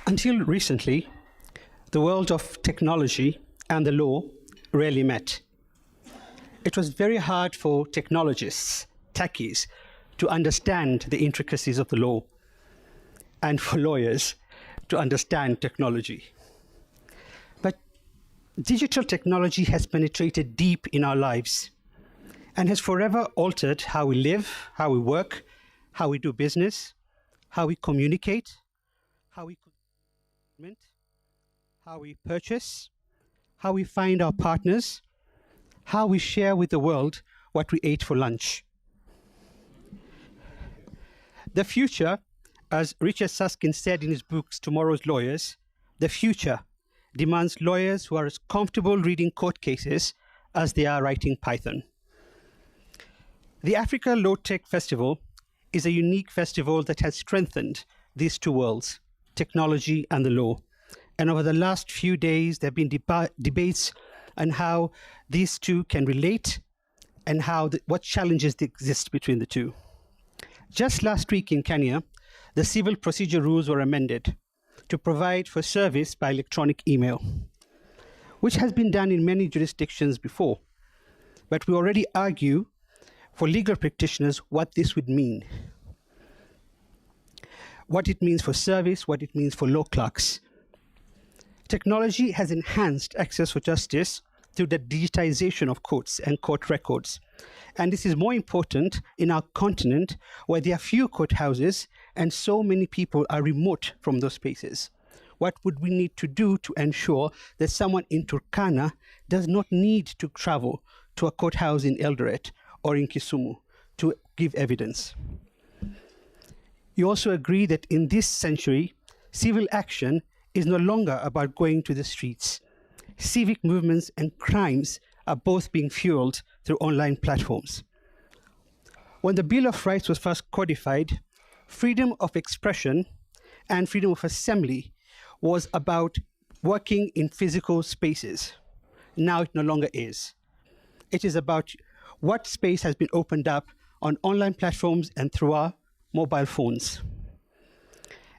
Until recently, the world of technology and the law rarely met. It was very hard for technologists, techies, to understand the intricacies of the law, and for lawyers to understand technology. But digital technology has penetrated deep in our lives and has forever altered how we live, how we work, how we do business, how we communicate, how we how we purchase, how we find our partners, how we share with the world what we ate for lunch. The future, as Richard Susskind said in his books, Tomorrow's Lawyers, the future demands lawyers who are as comfortable reading court cases as they are writing Python. The Africa Law Tech Festival is a unique festival that has strengthened these two worlds, technology and the law. And over the last few days, there have been debates on how these two can relate and what challenges exist between the two. Just last week in Kenya, the civil procedure rules were amended to provide for service by electronic email, which has been done in many jurisdictions before. But we already argue for legal practitioners what this would mean, what it means for service, what it means for law clerks. Technology has enhanced access for justice through the digitization of courts and court records. And this is more important in our continent where there are few courthouses and so many people are remote from those spaces. What would we need to do to ensure that someone in Turkana does not need to travel to a courthouse in Eldoret or in Kisumu to give evidence? You also agree that in this century, civil action is no longer about going to the streets. Civic movements and crimes are both being fueled through online platforms. When the Bill of Rights was first codified, freedom of expression and freedom of assembly was about working in physical spaces. Now it no longer is. It is about what space has been opened up on online platforms and through our mobile phones.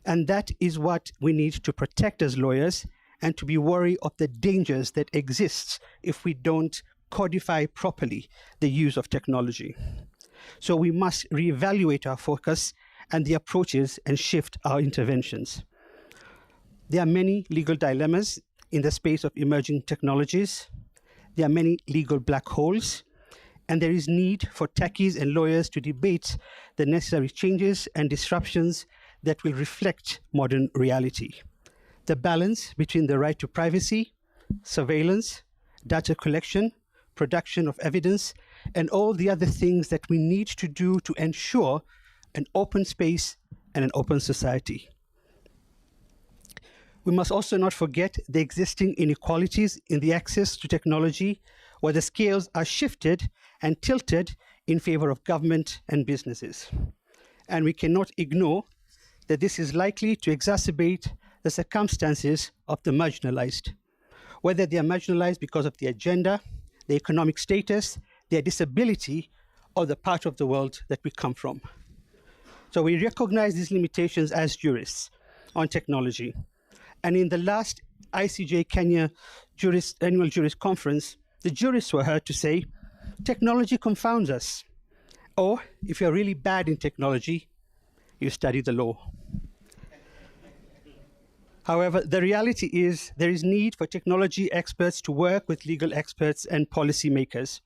And that is what we need to protect as lawyers and to be wary of the dangers that exist if we don't codify properly the use of technology. So we must reevaluate our focus and the approaches and shift our interventions. There are many legal dilemmas in the space of emerging technologies. There are many legal black holes, and there is need for techies and lawyers to debate the necessary changes and disruptions that will reflect modern reality. The balance between the right to privacy, surveillance, data collection, production of evidence, and all the other things that we need to do to ensure an open space and an open society. We must also not forget the existing inequalities in the access to technology, where the scales are shifted and tilted in favor of government and businesses. And we cannot ignore that this is likely to exacerbate the circumstances of the marginalized, whether they are marginalized because of their gender, their economic status, their disability, or the part of the world that we come from. So we recognize these limitations as jurists on technology. And in the last ICJ Kenya annual jurist conference, the jurists were heard to say, technology confounds us. Or if you're really bad in technology, you study the law. However, the reality is there is need for technology experts to work with legal experts and policymakers.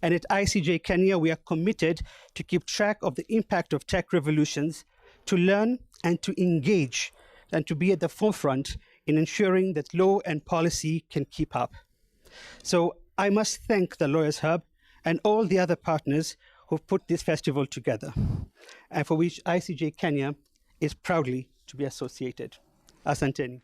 And at ICJ Kenya, we are committed to keep track of the impact of tech revolutions, to learn and to engage, and to be at the forefront in ensuring that law and policy can keep up. So I must thank the Lawyers Hub and all the other partners who've put this festival together, and for which ICJ Kenya is proudly to be associated. Asanteni.